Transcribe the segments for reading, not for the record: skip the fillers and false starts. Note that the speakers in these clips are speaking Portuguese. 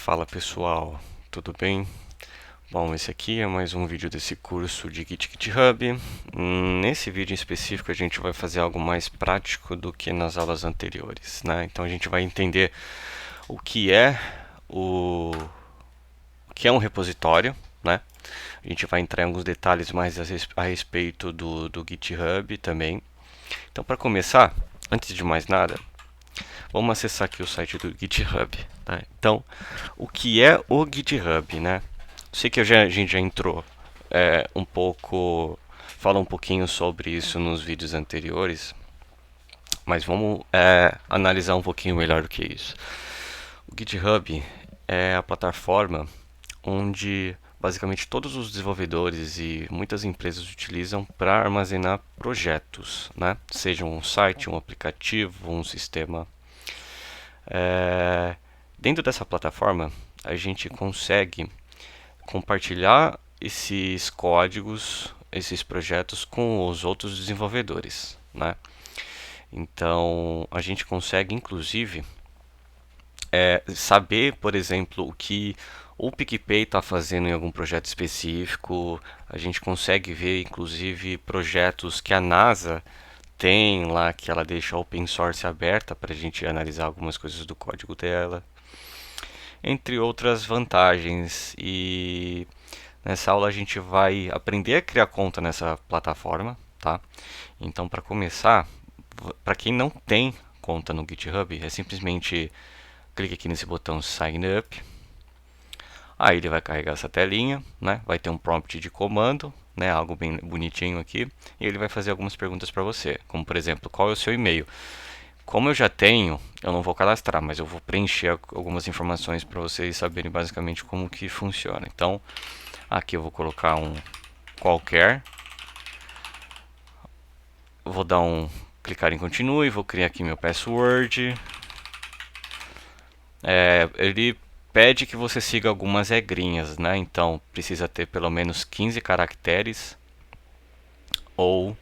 Fala pessoal, tudo bem? Bom, esse aqui é mais um vídeo desse curso de GitHub. Nesse vídeo em específico a gente vai fazer algo mais prático do que nas aulas anteriores, né? Então a gente vai entender o que é o que é um repositório, né? A gente vai entrar em alguns detalhes mais a respeito do GitHub também. Então, para começar, antes de mais nada, vamos acessar aqui o site do GitHub. Tá? Então, o que é o GitHub, né? Sei que a gente já entrou um pouco, fala um pouquinho sobre isso nos vídeos anteriores, mas vamos analisar um pouquinho melhor do que isso. O GitHub é a plataforma onde basicamente todos os desenvolvedores e muitas empresas utilizam para armazenar projetos, né? Seja um site, um aplicativo, um sistema. Dentro dessa plataforma, a gente consegue compartilhar esses códigos, esses projetos com os outros desenvolvedores, né? Então, a gente consegue, inclusive, saber, por exemplo, o que o PicPay está fazendo em algum projeto específico. A gente consegue ver, inclusive, projetos que a NASA tem lá, que ela deixa open source aberta para a gente analisar algumas coisas do código dela, entre outras vantagens. E nessa aula a gente vai aprender a criar conta nessa plataforma, tá? Então, para começar, para quem não tem conta no GitHub, é simplesmente clique aqui nesse botão Sign Up. Aí ele vai carregar essa telinha, né? Vai ter um prompt de comando, né? Algo bem bonitinho aqui. E ele vai fazer algumas perguntas para você, como por exemplo, qual é o seu e-mail? Como eu já tenho, eu não vou cadastrar, mas eu vou preencher algumas informações para vocês saberem basicamente como que funciona. Então, aqui eu vou colocar um qualquer. Vou dar clicar em continue, vou criar aqui meu password. Ele pede que você siga algumas regrinhas, né? Então, precisa ter pelo menos 15 caracteres ou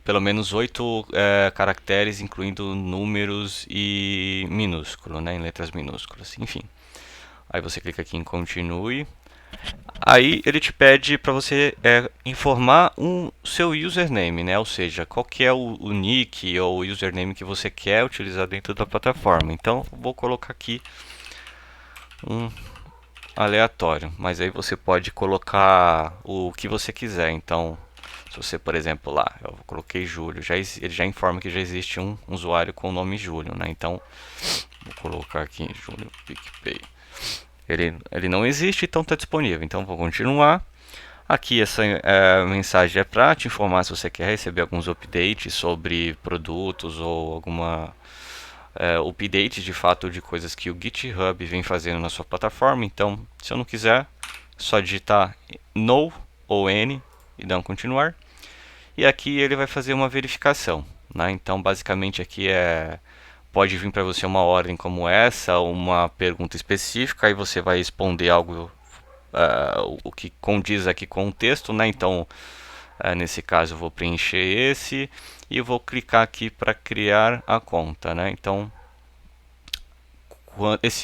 pelo menos 8 caracteres, incluindo números e minúsculo, né? Em letras minúsculas, enfim. Aí você clica aqui em continue. Aí ele te pede para você informar seu username, né? Ou seja, qual que é o nick ou o username que você quer utilizar dentro da plataforma. Então, vou colocar aqui um aleatório, mas aí você pode colocar o que você quiser. Então, se você, por exemplo, lá, eu coloquei Júlio, ele já informa que já existe um usuário com o nome Júlio, né? Então, vou colocar aqui Júlio PicPay. Ele não existe, então está disponível. Então, vou continuar. Aqui essa mensagem é para te informar se você quer receber alguns updates sobre produtos ou alguma update de fato de coisas que o GitHub vem fazendo na sua plataforma. Então, se eu não quiser, só digitar no ou n e dar um continuar. E aqui ele vai fazer uma verificação, né? Então, basicamente aqui pode vir para você uma ordem como essa, uma pergunta específica, aí você vai responder algo o que condiz aqui com o texto, né? Então, nesse caso eu vou preencher esse e vou clicar aqui para criar a conta, né? Então,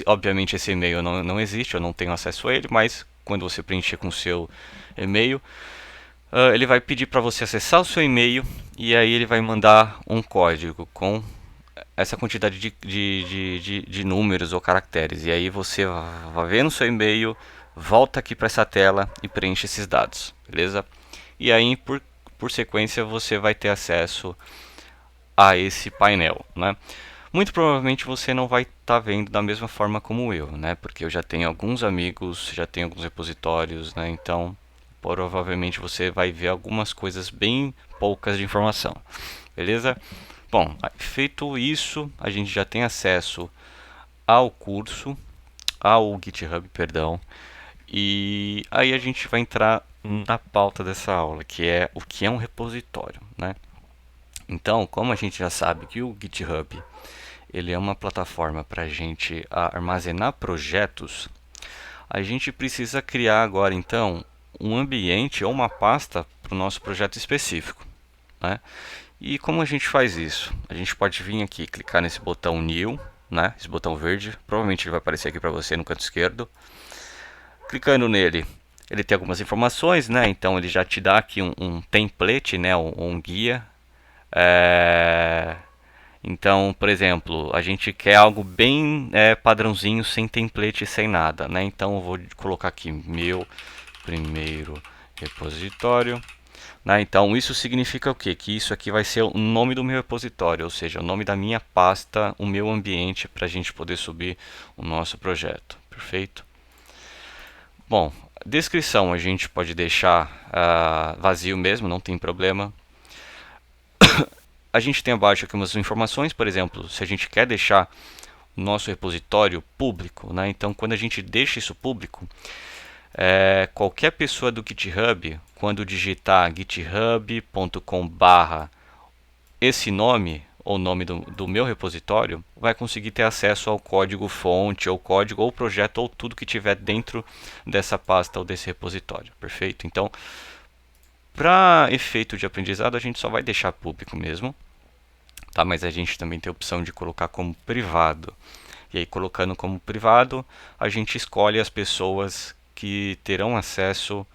obviamente esse e-mail não existe, eu não tenho acesso a ele, mas quando você preencher com o seu e-mail, ele vai pedir para você acessar o seu e-mail e aí ele vai mandar um código com essa quantidade de números ou caracteres. E aí você vai ver no seu e-mail, volta aqui para essa tela e preenche esses dados, beleza? E aí, por sequência, você vai ter acesso a esse painel, né? Muito provavelmente você não vai estar vendo da mesma forma como eu, né? Porque eu já tenho alguns amigos, já tenho alguns repositórios, né? Então, provavelmente você vai ver algumas coisas bem poucas de informação, beleza? Bom, feito isso, a gente já tem acesso ao curso, ao GitHub, perdão, e aí a gente vai entrar na pauta dessa aula, que é o que é um repositório, né? Então, como a gente já sabe que o GitHub ele é uma plataforma para a gente armazenar projetos, a gente precisa criar agora então um ambiente ou uma pasta para o nosso projeto específico, né? E como a gente faz isso? A gente pode vir aqui, clicar nesse botão New, né? Esse botão verde, provavelmente ele vai aparecer aqui para você no canto esquerdo. Clicando nele, ele tem algumas informações, né? Então ele já te dá aqui um template, né? Um guia. É... Então, por exemplo, a gente quer algo bem padrãozinho, sem template, sem nada, né? Então eu vou colocar aqui meu primeiro repositório. Né? Então isso significa o quê? Que isso aqui vai ser o nome do meu repositório, ou seja, o nome da minha pasta, o meu ambiente para a gente poder subir o nosso projeto. Perfeito? Bom, descrição a gente pode deixar vazio mesmo, não tem problema. A gente tem abaixo aqui umas informações, por exemplo, se a gente quer deixar o nosso repositório público, né? Então quando a gente deixa isso público, qualquer pessoa do GitHub, quando digitar github.com/ esse nome, ou nome do meu repositório, vai conseguir ter acesso ao código fonte, ou código, ou projeto, ou tudo que tiver dentro dessa pasta ou desse repositório. Perfeito? Então, para efeito de aprendizado, a gente só vai deixar público mesmo, tá? Mas a gente também tem a opção de colocar como privado. E aí, colocando como privado, a gente escolhe as pessoas que terão acesso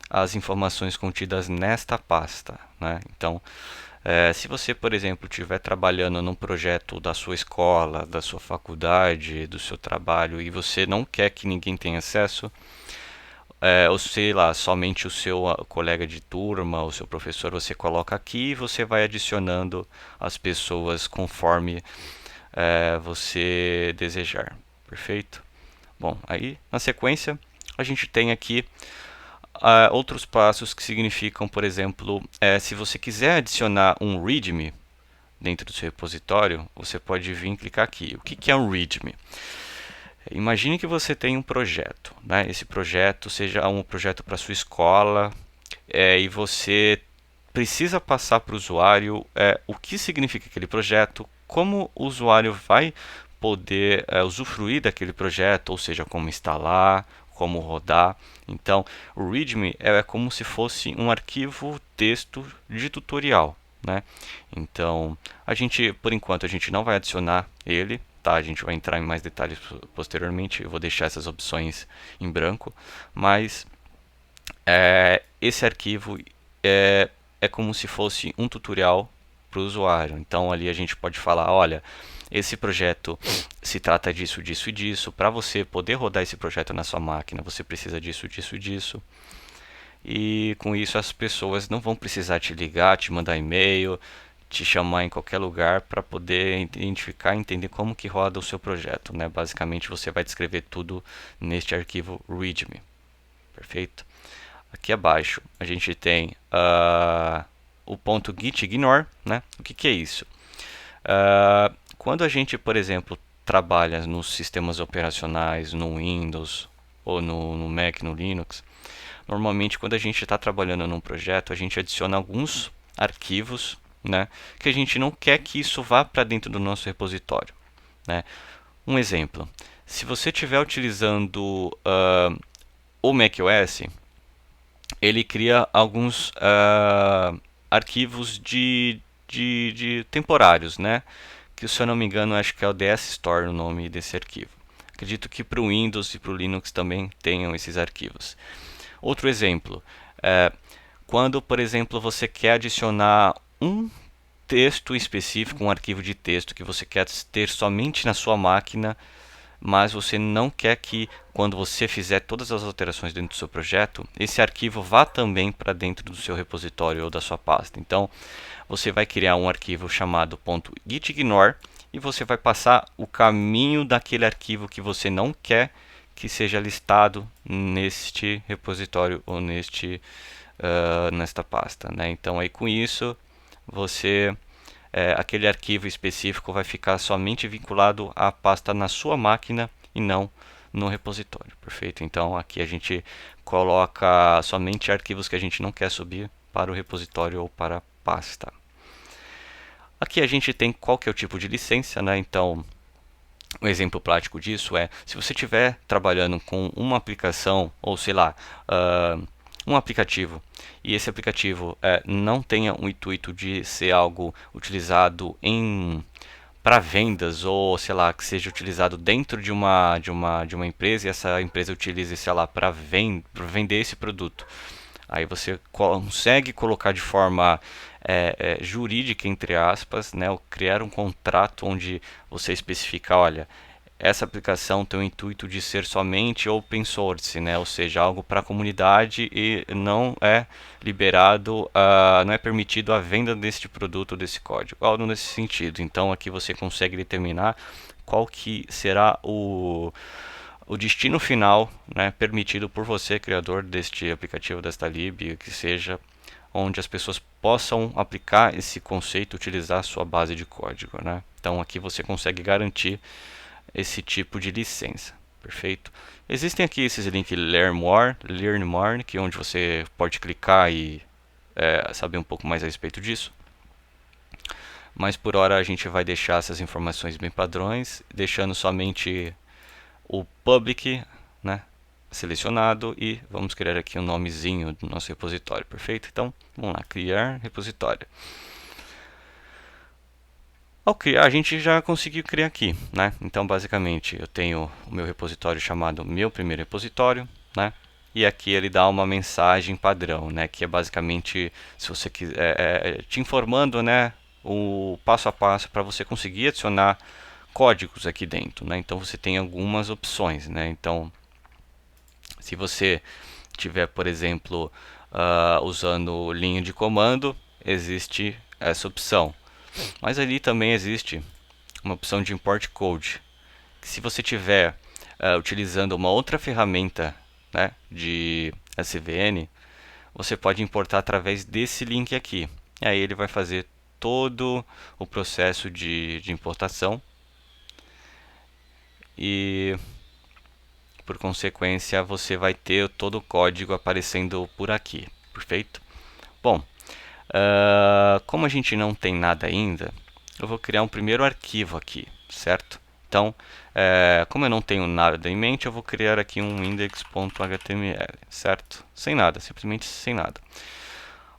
às informações contidas nesta pasta, né? Então, se você, por exemplo, estiver trabalhando num projeto da sua escola, da sua faculdade, do seu trabalho e você não quer que ninguém tenha acesso, ou sei lá, somente o seu colega de turma, o seu professor, você coloca aqui e você vai adicionando as pessoas conforme você desejar. Perfeito? Bom, aí na sequência a gente tem aqui outros passos que significam, por exemplo, se você quiser adicionar um README dentro do seu repositório, você pode vir e clicar aqui. O que é um README? Imagine que você tem um projeto, né? Esse projeto seja um projeto para sua escola e você precisa passar para o usuário o que significa aquele projeto, como o usuário vai poder usufruir daquele projeto, ou seja, como instalar, como rodar. Então, o README é como se fosse um arquivo texto de tutorial, né? Então, por enquanto, a gente não vai adicionar ele, tá? A gente vai entrar em mais detalhes posteriormente. Eu vou deixar essas opções em branco, mas esse arquivo é como se fosse um tutorial para o usuário. Então, ali a gente pode falar, olha, esse projeto se trata disso, disso e disso. Para você poder rodar esse projeto na sua máquina, você precisa disso, disso e disso. E com isso as pessoas não vão precisar te ligar, te mandar e-mail, te chamar em qualquer lugar para poder identificar e entender como que roda o seu projeto, né? Basicamente você vai descrever tudo neste arquivo README. Perfeito? Aqui abaixo a gente tem o ponto gitignore, né? O que é isso? Quando a gente, por exemplo, trabalha nos sistemas operacionais, no Windows ou no Mac, no Linux, normalmente quando a gente está trabalhando num projeto, a gente adiciona alguns arquivos, né, que a gente não quer que isso vá para dentro do nosso repositório, né? Um exemplo, se você estiver utilizando o macOS, ele cria alguns arquivos de temporários, né? Que, se eu não me engano, acho que é o DS Store o nome desse arquivo. Acredito que para o Windows e para o Linux também tenham esses arquivos. Outro exemplo, quando, por exemplo, você quer adicionar um texto específico, um arquivo de texto que você quer ter somente na sua máquina, mas você não quer que, quando você fizer todas as alterações dentro do seu projeto, esse arquivo vá também para dentro do seu repositório ou da sua pasta. Então, você vai criar um arquivo chamado .gitignore e você vai passar o caminho daquele arquivo que você não quer que seja listado neste repositório ou nesta pasta, né? Então, aí com isso, aquele arquivo específico vai ficar somente vinculado à pasta na sua máquina e não no repositório, perfeito? Então aqui a gente coloca somente arquivos que a gente não quer subir para o repositório ou para a pasta. Aqui a gente tem qual que é o tipo de licença, né? Então, um exemplo prático disso é, se você estiver trabalhando com uma aplicação, ou sei lá, um aplicativo, e esse aplicativo não tenha o intuito de ser algo utilizado para vendas, ou sei lá, que seja utilizado dentro de uma empresa, e essa empresa utilize, sei lá, para vender esse produto. Aí você consegue colocar de forma jurídica, entre aspas, né, ou criar um contrato onde você especifica, olha, essa aplicação tem o intuito de ser somente open source, né? Ou seja, algo para a comunidade, e não é liberado, não é permitido a venda deste produto, desse código, algo nesse sentido. Então aqui você consegue determinar qual que será o destino final, né, permitido por você, criador deste aplicativo, desta lib, que seja, onde as pessoas possam aplicar esse conceito, utilizar a sua base de código, né? Então aqui você consegue garantir esse tipo de licença, perfeito? Existem aqui esses links Learn More, que é onde você pode clicar e saber um pouco mais a respeito disso. Mas por hora a gente vai deixar essas informações bem padrões, deixando somente o public, né, selecionado, e vamos criar aqui um nomezinho do nosso repositório, perfeito? Então vamos lá, criar repositório. Ao criar, a gente já conseguiu criar aqui, né? Então, basicamente, eu tenho o meu repositório chamado meu primeiro repositório, né? E aqui ele dá uma mensagem padrão, né? Que é basicamente, se você quiser, te informando, né? O passo a passo para você conseguir adicionar códigos aqui dentro, né? Então, você tem algumas opções, né? Então, se você tiver, por exemplo, usando linha de comando, existe essa opção. Mas ali também existe uma opção de import code. Se você tiver utilizando uma outra ferramenta, né, de SVN, você pode importar através desse link aqui. E aí ele vai fazer todo o processo de importação e, por consequência, você vai ter todo o código aparecendo por aqui, perfeito? Bom, como a gente não tem nada ainda, eu vou criar um primeiro arquivo aqui, certo? Então, como eu não tenho nada em mente, eu vou criar aqui um index.html, certo? Sem nada, simplesmente sem nada.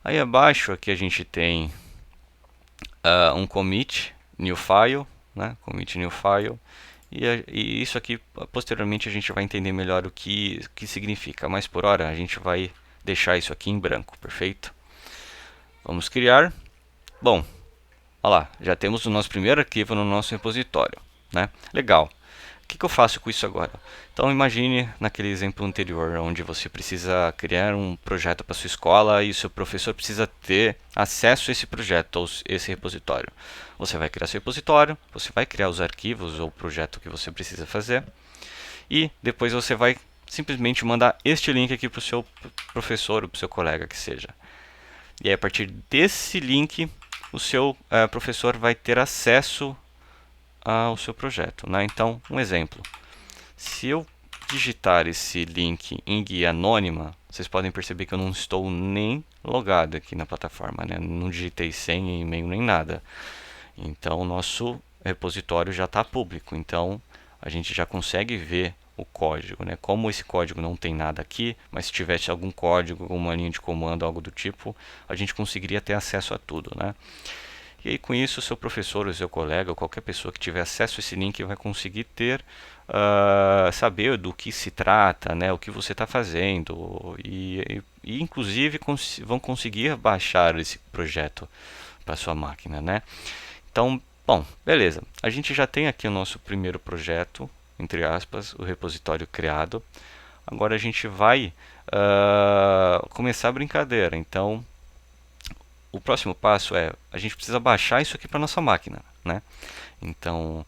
Aí abaixo aqui a gente tem um commit new file, né? Commit new file. E isso aqui, posteriormente, a gente vai entender melhor o que significa. Mas por hora, a gente vai deixar isso aqui em branco, perfeito? Vamos criar. Bom, olha lá, já temos o nosso primeiro arquivo no nosso repositório, né? Legal. O que eu faço com isso agora? Então imagine naquele exemplo anterior, onde você precisa criar um projeto para sua escola e o seu professor precisa ter acesso a esse projeto, ou esse repositório. Você vai criar seu repositório, você vai criar os arquivos ou o projeto que você precisa fazer, e depois você vai simplesmente mandar este link aqui para o seu professor ou para o seu colega que seja. E aí, a partir desse link, o seu professor vai ter acesso ao seu projeto, né? Então, um exemplo. Se eu digitar esse link em guia anônima, vocês podem perceber que eu não estou nem logado aqui na plataforma, né? Não digitei senha, e-mail, nem nada. Então, o nosso repositório já está público. Então, a gente já consegue ver o código, né? Como esse código não tem nada aqui, mas se tivesse algum código, alguma linha de comando, algo do tipo, a gente conseguiria ter acesso a tudo, né? E aí, com isso, o seu professor, o seu colega, ou qualquer pessoa que tiver acesso a esse link vai conseguir ter, saber do que se trata, né? O que você está fazendo, e inclusive vão conseguir baixar esse projeto para sua máquina, né? Então, bom, beleza. A gente já tem aqui o nosso primeiro projeto, entre aspas, o repositório criado. Agora a gente vai começar a brincadeira. Então, o próximo passo é, a gente precisa baixar isso aqui para nossa máquina, né? Então,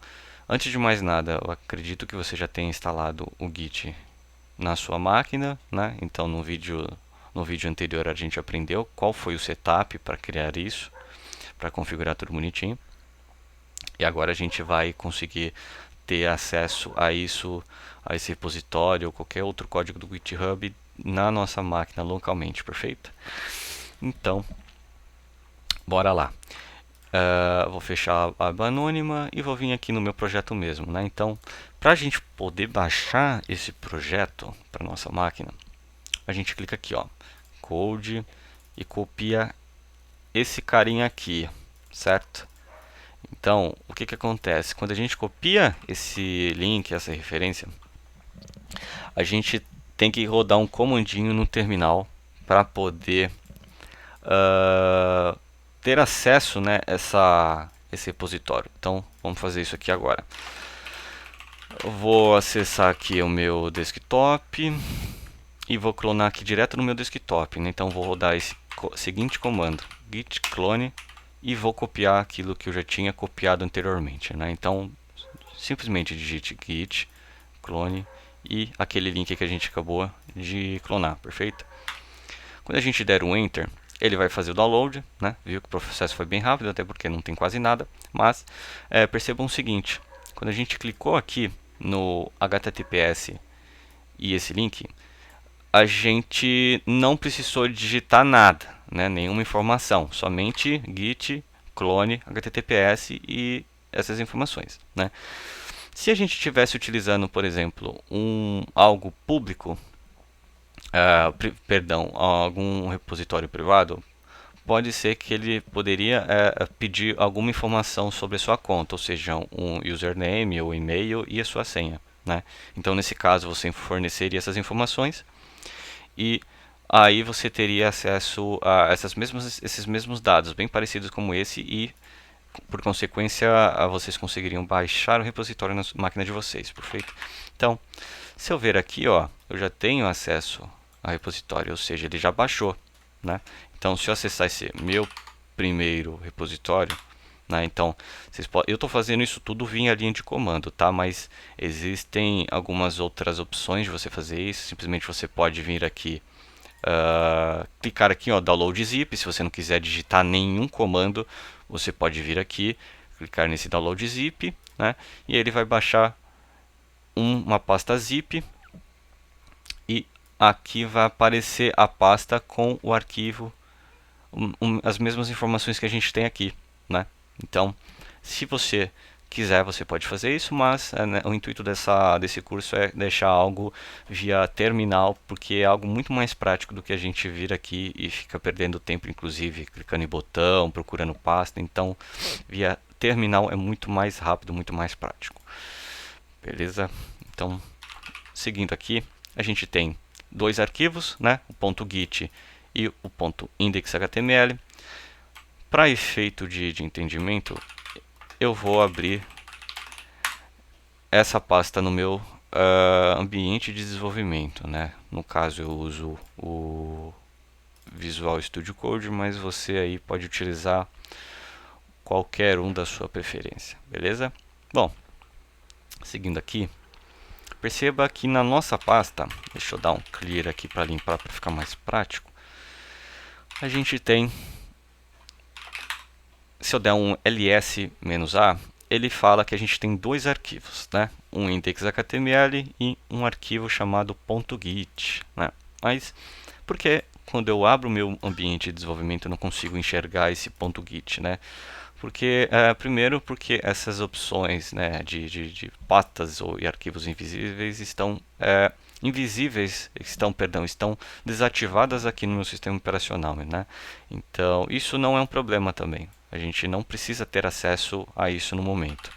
antes de mais nada, eu acredito que você já tenha instalado o Git na sua máquina, né? Então, no vídeo anterior a gente aprendeu qual foi o setup para criar isso, para configurar tudo bonitinho. E agora a gente vai conseguir ter acesso a isso, a esse repositório ou qualquer outro código do GitHub na nossa máquina localmente, perfeito? Então, bora lá. Vou fechar a aba anônima e vou vir aqui no meu projeto mesmo, né? Então, para a gente poder baixar esse projeto para nossa máquina, a gente clica aqui, ó, Code, e copia esse carinha aqui, certo? Então, o que acontece? Quando a gente copia esse link, essa referência, a gente tem que rodar um comandinho no terminal para poder ter acesso, né, esse repositório. Então, vamos fazer isso aqui agora. Eu vou acessar aqui o meu desktop e vou clonar aqui direto no meu desktop, né? Então, vou rodar esse seguinte comando: git clone, e vou copiar aquilo que eu já tinha copiado anteriormente, né? Então, simplesmente digite git clone e aquele link que a gente acabou de clonar, perfeito? Quando a gente der um enter, ele vai fazer o download, né? Viu que o processo foi bem rápido, até porque não tem quase nada, mas percebam o seguinte: quando a gente clicou aqui no HTTPS e esse link, a gente não precisou digitar nada, né? Nenhuma informação, somente git clone https e essas informações, né? Se a gente estivesse utilizando, por exemplo, algo público, perdão, algum repositório privado, pode ser que ele poderia pedir alguma informação sobre a sua conta, ou seja, um username ou e-mail e a sua senha, né? Então, nesse caso, você forneceria essas informações e aí você teria acesso a esses mesmos dados, bem parecidos como esse, e por consequência vocês conseguiriam baixar o repositório na máquina de vocês, perfeito? Então, se eu ver aqui, ó, eu já tenho acesso ao repositório, ou seja, ele já baixou, né? Então, se eu acessar esse meu primeiro repositório, né, então eu estou fazendo isso tudo via linha de comando, tá? Mas existem algumas outras opções de você fazer isso. Simplesmente você pode vir aqui, clicar aqui, ó, download zip. Se você não quiser digitar nenhum comando, você pode vir aqui, clicar nesse download zip, né? E ele vai baixar uma pasta zip e aqui vai aparecer a pasta com o arquivo, as mesmas informações que a gente tem aqui, né? Então, se você quiser, você pode fazer isso, mas né, o intuito desse curso é deixar algo via terminal, porque é algo muito mais prático do que a gente vir aqui e fica perdendo tempo, inclusive clicando em botão, procurando pasta. Então, via terminal é muito mais rápido, muito mais prático. Beleza? Então, seguindo aqui, a gente tem dois arquivos, né? O .git e o .index.html. Para efeito de entendimento, eu vou abrir essa pasta no meu ambiente de desenvolvimento, né? No caso, eu uso o Visual Studio Code, mas você aí pode utilizar qualquer um da sua preferência, beleza? Bom, seguindo aqui, perceba que na nossa pasta, deixa eu dar um clear aqui para limpar, para ficar mais prático, a gente tem, se eu der um ls-a, ele fala que a gente tem dois arquivos, né? Um index.html e um arquivo chamado .git, né? Mas por que quando eu abro o meu ambiente de desenvolvimento eu não consigo enxergar esse .git, né? Porque, primeiro, porque essas opções, né, de pastas e arquivos invisíveis estão estão desativadas aqui no meu sistema operacional, né? Então, isso não é um problema também. A gente não precisa ter acesso a isso no momento.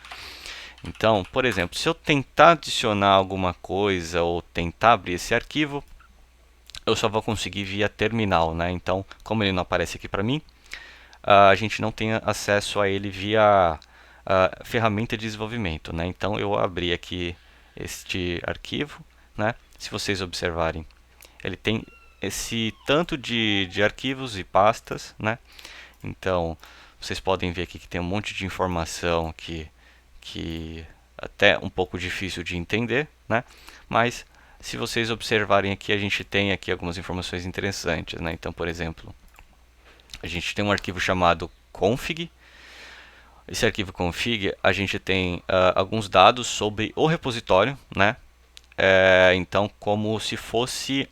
Então, por exemplo, se eu tentar adicionar alguma coisa ou tentar abrir esse arquivo, eu só vou conseguir via terminal, né? Então, como ele não aparece aqui para mim, a gente não tem acesso a ele via ferramenta de desenvolvimento, né? Então, eu abri aqui este arquivo, né? Se vocês observarem, ele tem esse tanto de arquivos e pastas, né? Então, vocês podem ver aqui que tem um monte de informação que até um pouco difícil de entender, né? Mas se vocês observarem aqui, a gente tem aqui algumas informações interessantes, né? Então, por exemplo, a gente tem um arquivo chamado config. Esse arquivo config, a gente tem alguns dados sobre o repositório, né? Então, como se fosse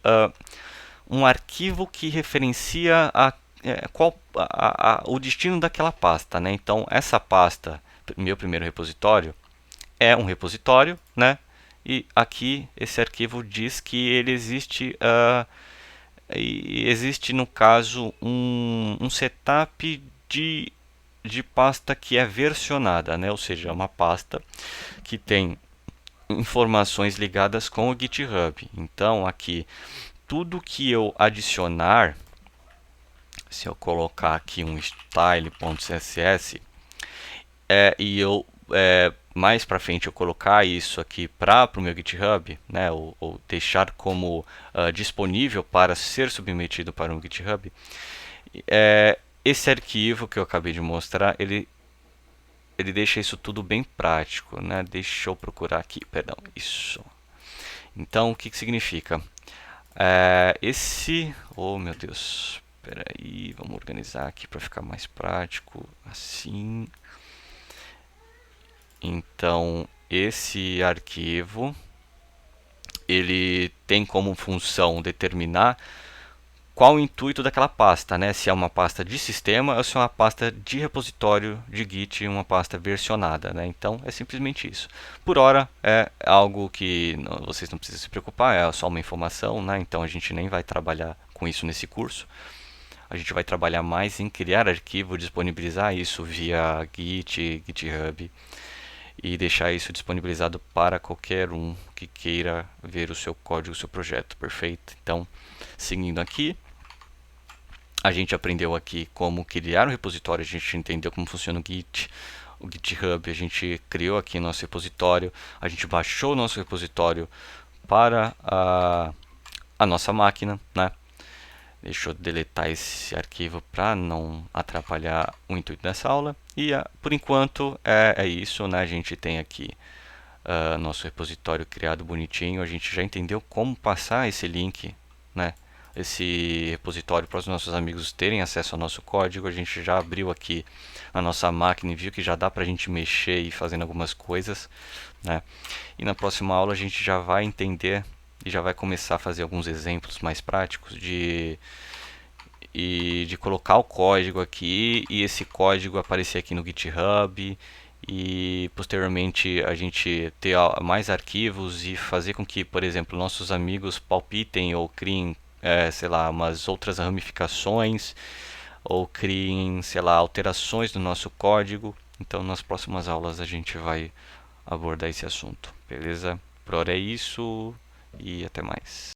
um arquivo que referencia o destino daquela pasta, né? Então, essa pasta, meu primeiro repositório, é um repositório, né? E aqui esse arquivo diz que ele existe, existe no caso um setup de pasta que é versionada, né? Ou seja, é uma pasta que tem informações ligadas com o GitHub. Então, aqui, tudo que eu adicionar, se eu colocar aqui um style.css e eu mais para frente eu colocar isso aqui para o meu GitHub, né, ou deixar como disponível para ser submetido para um GitHub, esse arquivo que eu acabei de mostrar, ele deixa isso tudo bem prático, né? Deixa eu procurar aqui, perdão, isso. Então, o que significa? Oh meu Deus, espera aí, vamos organizar aqui para ficar mais prático, assim. Então, esse arquivo, ele tem como função determinar qual o intuito daquela pasta, né? Se é uma pasta de sistema ou se é uma pasta de repositório de Git, uma pasta versionada, né? Então é simplesmente isso. Por hora é algo que vocês não precisam se preocupar, é só uma informação, né? Então a gente nem vai trabalhar com isso nesse curso. A gente vai trabalhar mais em criar arquivo, disponibilizar isso via Git, GitHub e deixar isso disponibilizado para qualquer um que queira ver o seu código, o seu projeto, perfeito? Então, seguindo aqui, a gente aprendeu aqui como criar um repositório, a gente entendeu como funciona o Git, o GitHub, a gente criou aqui nosso repositório, a gente baixou o nosso repositório para a nossa máquina, né? Deixa eu deletar esse arquivo para não atrapalhar o intuito dessa aula. E por enquanto é isso, né? A gente tem aqui nosso repositório criado bonitinho. A gente já entendeu como passar esse link, né? Esse repositório para os nossos amigos terem acesso ao nosso código. A gente já abriu aqui a nossa máquina e viu que já dá para a gente mexer e fazendo algumas coisas, né? E na próxima aula a gente já vai entender e já vai começar a fazer alguns exemplos mais práticos de colocar o código aqui e esse código aparecer aqui no GitHub e posteriormente a gente ter mais arquivos e fazer com que, por exemplo, nossos amigos palpitem ou criem, sei lá, umas outras ramificações ou criem, sei lá, alterações no nosso código. Então, nas próximas aulas a gente vai abordar esse assunto, beleza? Por hora é isso e até mais.